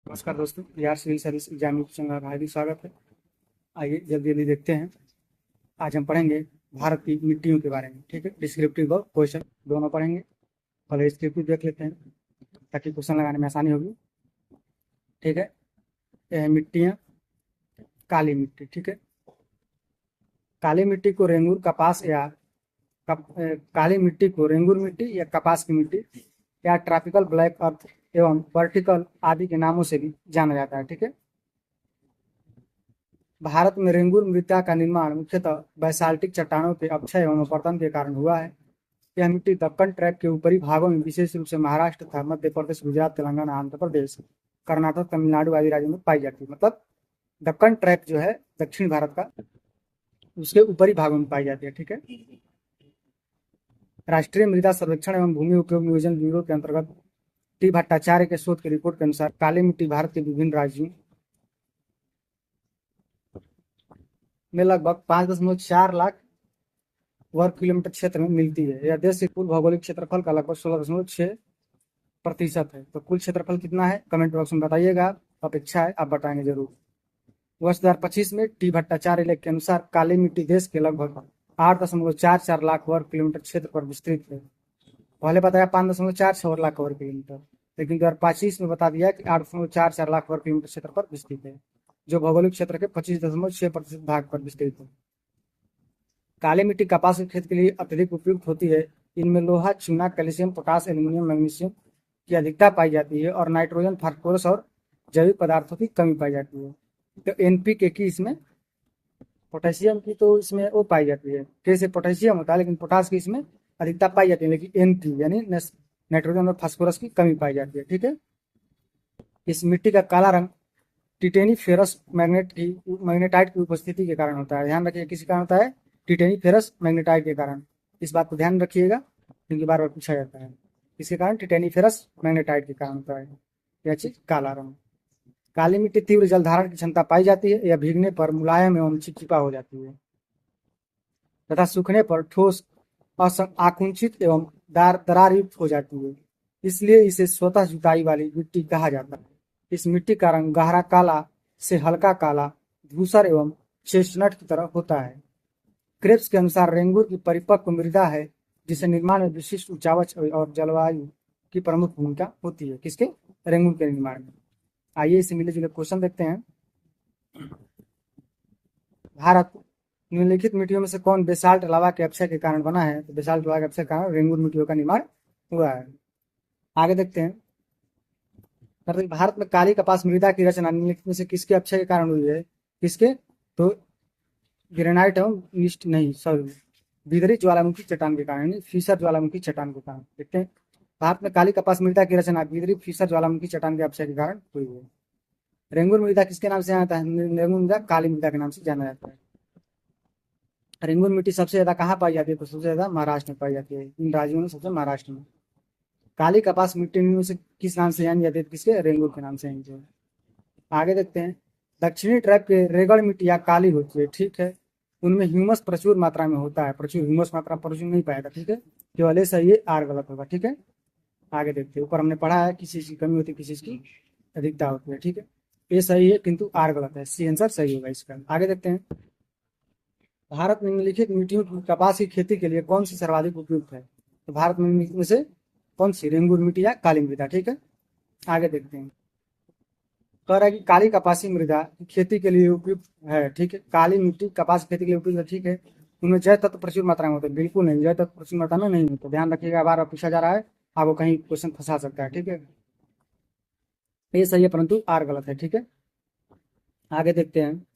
नमस्कार दोस्तों, Bihar civil service exam channel का हार्दिक स्वागत है। आइए जल्दी जल्दी देखते हैं। आज हम पढ़ेंगे भारत की मिट्टियों के बारे में। ठीक है, डिस्क्रिप्टिव और क्वेश्चन दोनों पढ़ेंगे। पहले डिस्क्रिप्टिव देख लेते हैं ताकि क्वेश्चन लगाने में आसानी होगी। ठीक है, यह है मिट्टियाँ। काली मिट्टी। ठीक है, काली मिट्टी को रेंगूर कपास या काली मिट्टी को रेंगूर मिट्टी या कपास की मिट्टी या ट्रॉपिकल ब्लैक अर्थ एवं वर्टिकल आदि के नामों से भी जाना जाता है। ठीक है, भारत में रेंगुर मृदा का निर्माण मुख्यतः बैसाल्टिक चट्टानों के अपक्षय एवं अपरदन के कारण हुआ है। यह मिट्टी दक्कन ट्रैप के ऊपरी भागों में विशेष रूप से महाराष्ट्र तथा मध्य प्रदेश, गुजरात, तेलंगाना, आंध्र प्रदेश, कर्नाटक, तमिलनाडु आदि राज्यों में पाई जाती है। मतलब दक्कन ट्रैप जो है दक्षिण भारत का, उसके ऊपरी भागों में पाई जाती है। ठीक है, राष्ट्रीय मृदा सर्वेक्षण एवं भूमि उपयोग नियोजन ब्यूरो के अंतर्गत टी भट्टाचार्य के शोध की रिपोर्ट के अनुसार काली मिट्टी भारत के विभिन्न राज्यों में लगभग 5.4 लाख वर्ग किलोमीटर क्षेत्र में मिलती है। यह देश के कुल भौगोलिक क्षेत्रफल का लगभग 16.6% है। तो कुल क्षेत्रफल कितना है कमेंट बॉक्स में बताइएगा। अपेक्षा है आप बताएंगे जरूर। वर्ष 2025 में टी भट्टाचार्य लेख के अनुसार काली मिट्टी देश के लगभग 8.44 लाख वर्ग किलोमीटर क्षेत्र पर विस्तृत है। पहले बताया 5.46 लाख वर्ग किलोमीटर, लेकिन 2025 में बता दिया कि 8.44 लाख वर्ग किलोमीटर क्षेत्र पर विस्तृत है, जो भौगोलिक क्षेत्र के 25.6% भाग पर विस्तृत है। काली मिट्टी कपास के खेत के लिए अत्यधिक उपयुक्त होती है। इनमें लोहा, चूना, कैल्शियम, पोटास, एल्यूमिनियम, मैग्नीशियम की अधिकता पाई जाती है और नाइट्रोजन, फास्फोरस और जैविक पदार्थों की कमी पाई जाती है। तो एनपीके की इसमें, पोटेशियम की तो इसमें वो पाई जाती है, कैसे पोटेशियम होता है, लेकिन पोटास की इसमें अधिकता पाई जाती है, लेकिन एनपी यानी नाइट्रोजन और फास्फोरस की कमी पाई जाती है। ठीक है, इस मिट्टी का काला रंग टिटेनी फेरस मैग्नेटाइट की उपस्थिति के कारण होता है। ध्यान रखिए किसी कारण होता है, टिटेनी फेरस मैग्नेटाइट के कारण। इस बात को ध्यान रखिएगा क्योंकि बार बार पूछा जाता है। इसके कारण टिटेनी फेरस मैग्नेटाइट के कारण होता है यह चीज काला रंग। काली मिट्टी तीव्र जल धारण की क्षमता पाई जाती है। यह भीगने पर मुलायम एवं चिपचिपा हो जाती है तथा सूखने पर ठोस, आकुंचित एवं दरार युक्त हो जाती है। इसलिए इसे स्वतः जुताई वाली मिट्टी कहा जाता है। इस मिट्टी का रंग गहरा काला से हल्का काला, धूसर एवं चेस्टनट की तरह होता है। क्रेब्स के अनुसार रेंगूर की परिपक्व मृदा है जिसे निर्माण में विशिष्ट उचावच और जलवायु की प्रमुख भूमिका होती है। किसके? रेंगूर के निर्माण में। आइए इसे मिले जुले क्वेश्चन देखते हैं। भारत निम्नलिखित मिट्टियों में से कौन बेसाल्ट लावा के अपक्षय के कारण बना है? तो बेसाल्ट लावा के अपक्षय के कारण रेंगूर मिट्टियों का निर्माण हुआ है। आगे देखते हैं। भारत में काली कपास मृदा की रचना निम्नलिखित में से किसके अपक्षय के कारण हुई है? किसके? तो ग्रेनाइट एवं ईस्ट नहीं, सॉरी, बिदरी ज्वालामुखी चट्टान के कारण, फिशर ज्वालामुखी चट्टान के कारण। देखते हैं, भारत में काली कपास मृदा की रचना बिदरी फिशर ज्वालामुखी चट्टान के अपक्षय के कारण हुई है। रेंगूर मृदा किसके नाम से जाना जाता है? रेंगूर मृदा काली मृदा के नाम से जाना जाता है। रेंगूर मिट्टी सबसे ज्यादा कहाँ पाई जाती है? तो सबसे ज्यादा महाराष्ट्र में पाई जाती है। इन राज्यों में सबसे महाराष्ट्र में। काली कपास मिट्टी में से किस नाम से जानी जाती है? किसके? रेंगूर के नाम से जानी जाती है। आगे देखते हैं। दक्षिणी ट्रैप के रेगड़ मिट्टियाँ काली होती है। ठीक है, उनमें ह्यूमस प्रचुर मात्रा में होता है। प्रचुर ह्यूमस मात्रा प्रचुर नहीं पाएगा। ठीक है, केवल सही है, आर गलत होगा। ठीक है, आगे देखते हैं। ऊपर हमने पढ़ा है किसी चीज की कमी होती है, किसी चीज की अधिकता होती है। ठीक है, ये सही है किंतु आर गलत है। सी आंसर सही होगा इसका। आगे देखते हैं। भारत में निम्नलिखित मिट्टियों की कपास की खेती के लिए कौन सी सर्वाधिक उपयुक्त है? तो भारत में से कौन सी? रेंगूर मिट्टी या काली मृदा। ठीक है, आगे देखते हैं। कह रहा है कि काली कपासी मृदा की खेती के लिए उपयुक्त है। ठीक है, काली मिट्टी कपास की खेती के लिए उपयुक्त है। ठीक है, उनमें जय तत्व प्रचुर मात्रा में होते हैं। बिल्कुल नहीं, जय तत्व प्रचुर मात्रा में नहीं होते। ध्यान रखिएगा, बार बार पूछा जा रहा है, आपको कहीं क्वेश्चन फंसा सकता है। ठीक है, ये सही है परंतु आर गलत है। ठीक है, आगे देखते हैं।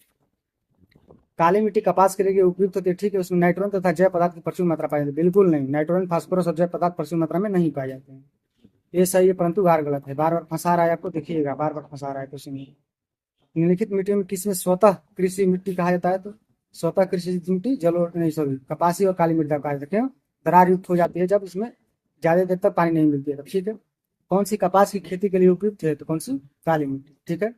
काली मिट्टी कपास के लिए उपयुक्त होती है। ठीक है, उसमें नाइट्रोजन तथा जय पदार्थ की प्रचुर मात्रा पाई जाती है। बिल्कुल नहीं, नाइट्रोजन, फास्फोरस और जय पदार्थ प्रचुर मात्रा में नहीं पाए जाते हैं। ये सही है परंतु आर गलत है। बार बार फंसा रहा है आपको, देखिएगा बार बार फंसा रहा है क्वेश्चन में। निम्नलिखित मिट्टी में किसमें स्वतः कृषि मिट्टी कहा जाता है? तो स्वतः कृषि मिट्टी जलो नहीं, सॉरी, कपासी और काली मृदा कहा जाता है। दरार युक्त हो जाती है जब इसमें ज्यादा देर तक पानी नहीं मिलती है। ठीक है, कौन सी कपास की खेती के लिए उपयुक्त है? तो कौन सी? काली मिट्टी। ठीक है,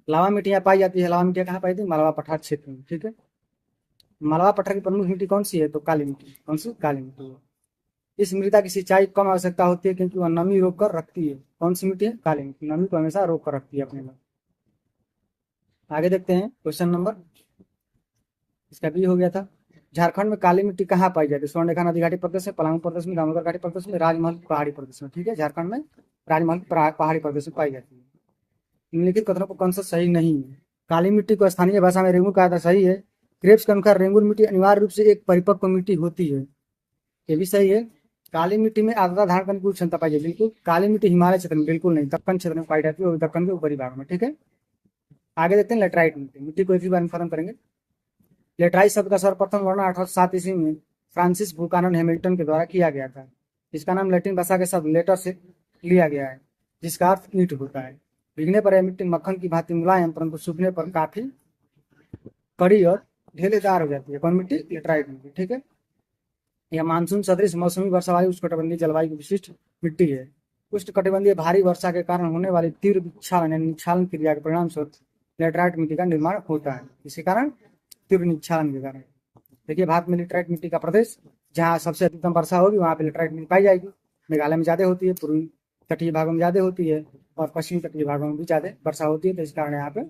लावा मिट्टियाँ पाई जाती है। लावा मिट्टियाँ कहाँ पाई जाती है? मालवा पठार क्षेत्र में। ठीक है, मालवा पठार की प्रमुख मिट्टी कौन सी है? तो काली मिट्टी। कौन सी? काली मिट्टी। इस मृदा की सिंचाई कम आवश्यकता होती है क्योंकि वह नमी रोक कर रखती है। कौन सी मिट्टी है? काली मिट्टी, नमी को हमेशा रोक कर रखती है अपने में। आगे देखते हैं क्वेश्चन नंबर, इसका भी हो गया था। झारखंड में काली मिट्टी कहाँ पाई जाती है? स्वर्णरेखा नदी घाटी प्रदेश में, पलामू प्रदेश में, दामोदर घाटी प्रदेश में, राजमहल पहाड़ी प्रदेश में। ठीक है, झारखंड में राजमहल पहाड़ी प्रदेश में पाई जाती है। निम्नलिखित कथनों को कौन सा सही नहीं है? काली मिट्टी को स्थानीय भाषा में रेंगूर कहा था, सही है। क्रेप्स के अनुसार रेंगूर मिट्टी अनिवार्य रूप से एक परिपक्व मिट्टी होती है, ये भी सही है। काली मिट्टी में आर्द्रता धारण करने की क्षमता पाई जाती है, बिल्कुल। काली मिट्टी हिमालय क्षेत्र में बिल्कुल नहीं, दक्कन क्षेत्र में पाई जाती है, और दक्कन के ऊपरी भाग में। ठीक है, आगे देखते हैं लेटराइट मिट्टी। मिट्टी को एक ही बार में खत्म करेंगे। लेटराइट शब्द का सर्वप्रथम वर्णन 1807 ईस्वी में फ्रांसिस बुकानन हैमिल्टन के द्वारा किया गया था। इसका नाम लैटिन भाषा के शब्द लेटर से लिया गया है, जिसका अर्थ ईंट होता है। भीगने पर यह मिट्टी मक्खन की भांति मुलायम, परंतु सूखने पर काफी कड़ी और ढेलेदार हो जाती है। कौन मिट्टी? लेटराइट मिट्टी। ठीक है, यह मानसून सदृश मौसमी वर्षा वाली उष्णकटिबंधीय जलवायु की विशिष्ट मिट्टी है। उष्णकटिबंधीय भारी वर्षा के कारण होने वाली तीव्र विक्षालन यानी निक्षालन क्रिया के परिणाम स्वरूप लेटराइट मिट्टी का निर्माण होता है। इसके कारण तीव्र निक्षालन के कारण। देखिए, भारत में लेटराइट मिट्टी का प्रदेश जहाँ सबसे अधिकतम वर्षा होगी वहाँ पे लेटराइट मिट्टी पाई जाएगी। मेघालय में ज्यादा होती है, पूर्वी तटीय भागों में ज्यादा होती है, और पश्चिमी तटीय भागों में भी ज्यादा वर्षा होती है, तो इस कारण यहाँ पे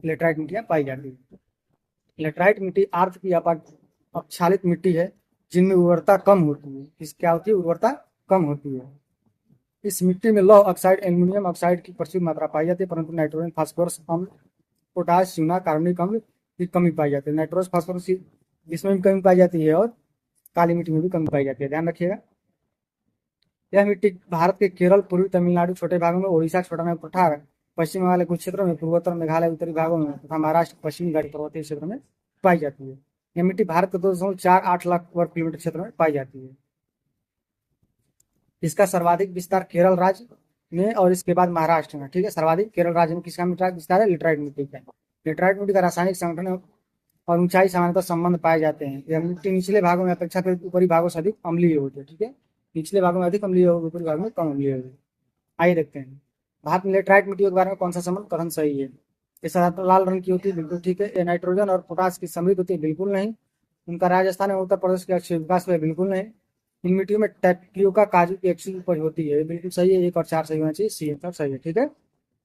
लेटराइट मिट्टियाँ पाई जाती है। लेटराइट मिट्टी आर्द्र की अपक्षालित मिट्टी है जिनमें उर्वरता कम होती है। इस क्या होती है? उर्वरता कम होती है। इस मिट्टी में लौह ऑक्साइड, एल्यूमिनियम ऑक्साइड की प्रचुर मात्रा पाई जाती है, परंतु नाइट्रोजन, फास्फोरस अम्ल, पोटाश, चूना, कार्बनिक अम्ल की कमी पाई जाती है। नाइट्रोजन, फास्फोरस इसमें भी कमी पाई जाती है, और काली मिट्टी में भी कमी पाई जाती है, ध्यान रखिएगा। यह मिट्टी भारत के केरल, पूर्वी तमिलनाडु, छोटे भागों में ओडिशा, छोटा नागपुर, पठार, पश्चिम बंगाल के कुछ क्षेत्रों में, पूर्वोत्तर मेघालय, उत्तरी भागों में तथा महाराष्ट्र पश्चिमी घाटी पर्वतीय क्षेत्र में पाई जाती है। यह मिट्टी भारत के 2.48 लाख वर्ग किलोमीटर क्षेत्र में पाई जाती है। इसका सर्वाधिक विस्तार केरल राज्य में और इसके बाद महाराष्ट्र में। ठीक है, सर्वाधिक केरल राज्य में किसका विस्तार है? लेटराइट मिट्टी का। लेटराइट मिट्टी का रासायनिक संगठन और ऊंचाई सामान्यतः संबंध पाए जाते हैं। यह मिट्टी निचले भागों में अपेक्षाकृत ऊपरी भागों से अधिक अम्लीय होती है। ठीक है, निचले भागों में अधिक अम्लीय होगी, ऊपरी भागों में कम अम्लीय होगी। आइए देखते हैं भारत में लेटराइट मिट्टी के बारे में कौन सा संबंध कथन सही है। ये साधारणतः लाल रंग की होती है, बिल्कुल ठीक है। ये नाइट्रोजन और पोटाश की समृद्ध होती है, बिल्कुल नहीं। उनका राजस्थान और उत्तर प्रदेश के अक्षय विकास हुए, बिल्कुल नहीं। इन मिट्टियों में टैपियोका काजू की अच्छी उपज होती है, बिल्कुल सही है। 1 और 4 सही होना चाहिए, सी सब सही है। ठीक है,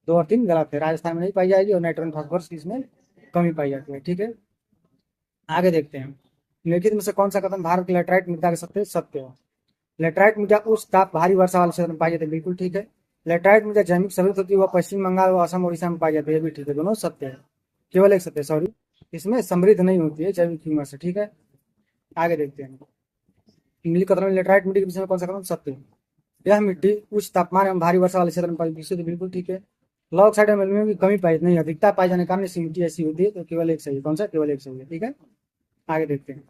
2 और 3 गलत है। राजस्थान में नहीं पाई जाएगी, और नाइट्रोजन फास्फोरस की इसमें कमी पाई जाती है। ठीक है, आगे देखते हैं निम्नलिखित में से कौन सा कथन भारत की लेटराइट मृदा के सत्य सत्य है। लेटराइट मृदा उच्च ताप भारी वर्षा वाले क्षेत्र में पाई जाती है, बिल्कुल ठीक है। लेटराइट मृदा जैविक समृद्ध होती है, वह पश्चिम बंगाल व असम उड़ीसा में पाई जाती है, भी ठीक है। दोनों सत्य है, केवल एक सत्य, सॉरी, इसमें समृद्ध नहीं होती है जैविक ह्यूमस से। ठीक है, आगे देखते हैं निम्नलिखित कथनों में लेटराइट मिट्टी के विषय में कौन सा कथन सत्य है। यह मिट्टी उच्च तापमान एवं भारी वर्षा वाले क्षेत्र में पाई जाती है, बिल्कुल ठीक है। लॉ ऑक्साइड एवं एल्यूमिनियम की कमी पाई नहीं, अधिकता पाई जाने के कारण इसी मिट्टी ऐसी होती है, तो केवल एक सही है। कौन सा? केवल एक सही है। ठीक है, आगे देखते हैं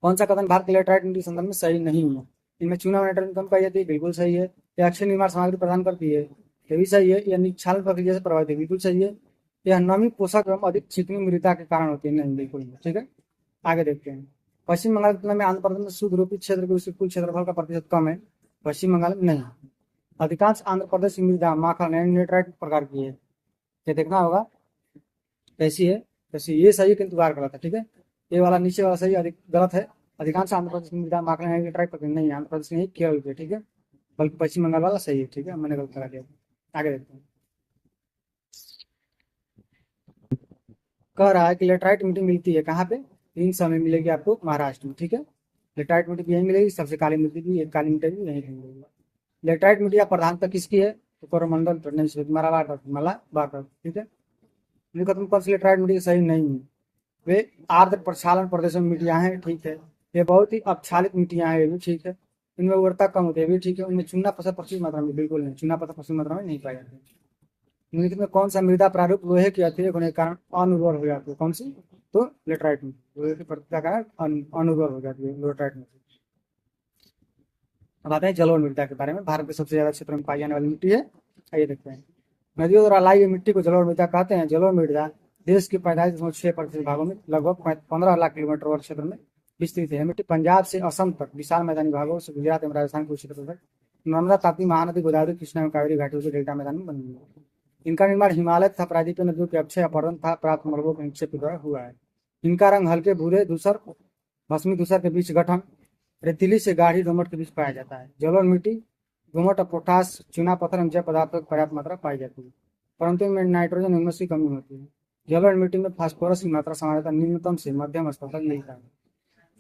कौन सा कथन भारत के लेटराइट मिट्टी के संदर्भ में सही नहीं है। इनमें चूना नाइट्रोजन कम पाई जाती है, बिल्कुल सही है। यह अक्षय निर्माण सामग्री प्रदान करती है, यह भी सही है। यह निक्षालन प्रक्रिया से प्रभावित है, बिल्कुल सही है। यह नमी, पोषक एवं अधिक चिकनी मृदा के कारण होती है, नहीं, बिल्कुल नहीं। ठीक है, आगे देखते हैं पश्चिम बंगाल की तुलना में आंध्र प्रदेश में शुद्ध रूपी क्षेत्र के उसके कुल क्षेत्रफल का प्रतिशत कम है, पश्चिम बंगाल में नहीं। अधिकांश आंध्र प्रदेश की मृदा माखन लेटराइट प्रकार की है, ये देखना होगा कैसी है। कैसी? ये सही है किंतु बार गलत है। ठीक है, ये वाला नीचे वाला सही, अधिक गलत है। अधिकांश आंध्र प्रदेश की मृदा माखन लेटराइट प्रकार नहीं, आंध्र प्रदेश नहीं, केरल के। ठीक है, बल्कि पश्चिम बंगाल वाला सही है। ठीक है, मैंने गलत करा दिया। आगे देखते हैं कह रहा है कि लेटराइट मिट्टी मिलती है कहाँ पे? 3 समय मिलेगी आपको महाराष्ट्र में। ठीक है, लेटराइट मिट्टी भी यहीं मिलेगी, सबसे काली मिट्टी भी, काली मिट्टी भी यहीं मिलेगी। लेटराइट मिट्टी प्रधानता किसकी है? तो कोरोमंडल मलाबार। ठीक है, लेटराइट मिट्टी सही नहीं है, वे आर्द्र प्रक्षालन प्रदेशों में मिट्टियां हैं। ठीक है, ये बहुत ही अपक्षालित मिट्टियां हैं, ये भी ठीक है। इनमें उर्वरता कम होती है, भी ठीक है। उनमें चूना पत्थर प्रचुर मात्रा में, बिल्कुल नहीं, चूना पत्थर प्रचुर मात्रा में नहीं पाया जाता है। निम्नलिखित में कौन सा मृदा प्रारूप लोहे के अतिरिक्त होने के कारण अनुर्वर हो जाती है? कौन सी? तो लेटराइट में लोहे की प्रकृति का कारण अनुर्वर हो जाती है लेटराइट में। अब आते हैं जलोढ़ मृदा के बारे में। भारत के सबसे ज्यादा क्षेत्र में पाई जाने वाली मिट्टी है, आइए देखते हैं। नदियों द्वारा लाई हुई मिट्टी को जलोढ़ मृदा कहते हैं। जलोढ़ मृदा देश के 45.6% भागों में लगभग 15 लाख किलोमीटर वर्ग क्षेत्र में विस्तृत है। मिट्टी पंजाब से असम तक विशाल मैदानी भागों से गुजरात एवं राजस्थान के क्षेत्र तक नर्मदा, ताप्ती, महानदी, गोदावरी, कृष्णा एवं कावेरी घाटियों के डेल्टा मैदान में बनी हुई है। इनका निर्माण हिमालय तथा प्रायद्वीपीय नदियों के अक्षय अपरदन तथा प्राप्त मलबों के निक्षेप द्वारा हुआ है। इनका रंग हल्के भूरे धूसर, भस्मी धूसर के बीच गठन रेतीली से गाढ़ी दोमट के बीच पाया जाता है। जलोढ़ मिट्टी दोमट और पोटास, चूना पत्थर एवं जैव पदार्थों की पर्याप्त मात्रा पाई जाती है, परंतु इनमें नाइट्रोजन ह्यूमस की कमी होती है। जलोढ़ मिट्टी में फास्फोरस की मात्रा सामान्यतः न्यूनतम से मध्यम स्तर तक मिलता है।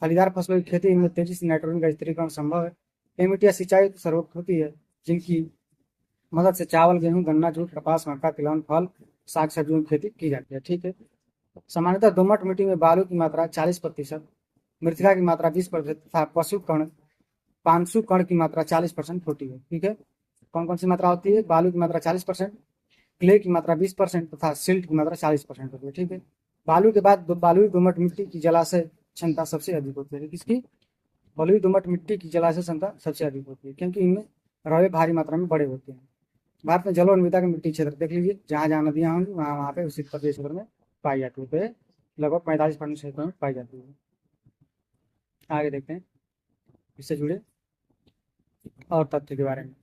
फलीदार फसलों की खेती में तेजी से नाइट्रोजन का स्थिरीकरण संभव है। ये मिट्टियाँ सिंचाई सर्वोत्तम होती है, जिनकी मदद से चावल, गेहूं, गन्ना, जूट, कपास, मक्का, तिलहन, फल, साग सब्जियों की खेती की जाती है। ठीक है। सामान्यतः दोमट मिट्टी में बालू की मात्रा 40%, मृतिका की मात्रा 20% तथा पशु कण, पांसु कण की मात्रा 40% होती है। ठीक है। कौन कौन सी मात्रा होती है? बालू की मात्रा 40%, क्ले की मात्रा 20% तथा सिल्ट की मात्रा 40% होती है। ठीक है। बालू के बाद बालुई दोमट मिट्टी की जलाशय क्षमता सबसे अधिक होती है। किसकी? बलुई दोमट मिट्टी की जलाशय क्षमता सबसे अधिक होती है, क्योंकि इनमें रवे भारी मात्रा में बड़े होते हैं। भारत में जलोढ़ मृदा के मिट्टी क्षेत्र देख लीजिए, जहाँ जहाँ नदियाँ होंगी वहाँ वहाँ पे उसी प्रदेश क्षेत्र में पाई जाती है। तो ये लगभग 45% क्षेत्र में पाई जाती है। आगे देखते हैं इससे जुड़े और तथ्य के बारे में।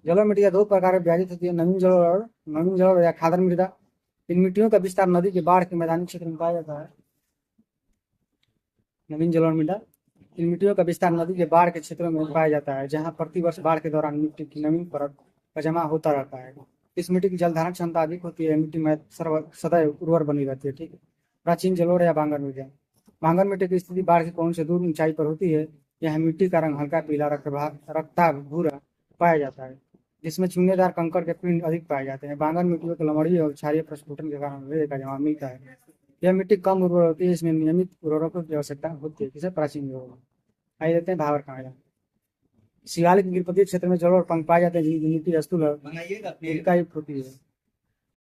जलोढ़ मिट्टियाँ दो प्रकार में विभाजित होती है, नवीन जलोढ़ या खादर मृदा। इन मिट्टियों का विस्तार नदी के बाढ़ के मैदानी क्षेत्र में पाया जाता है। नवीन जलोढ़ मृदा, इन मिट्टियों का विस्तार नदी के बाढ़ के क्षेत्रों में पाया जाता है, जहाँ प्रतिवर्ष बाढ़ के दौरान मिट्टी की नवीन परत का जमा होता रहता है। इस मिट्टी की जल धारण क्षमता अधिक होती है, मिट्टी में सदैव उर्वर बनी रहती है। ठीक है। प्राचीन जलोढ़ या बांगर मृदा, बांगर मिट्टी की स्थिति बाढ़ के कोण से दूर ऊंचाई पर होती है। यह मिट्टी का रंग हल्का पीला रक्ता भूरा पाया जाता है, जिसमें चूनेदार कंकड़ के पिंड अधिक पाए जाते हैं। बांगर मिट्टियों के लमड़ी और क्षारीय प्रस्फुटन के कारण रेत का जमा मिलता है। यह मिट्टी कम उर्वर होती है, इसमें नियमित उर्वरकों की आवश्यकता होती है। किसे? प्राचीन जलोढ़। आइए देखते हैं भावर कहाँ है। शिवालिक गिरिपति क्षेत्र में जलोढ़ पंख पाए जाते हैं, जिनकी मिट्टी स्थूल और उनका युक्त होती है।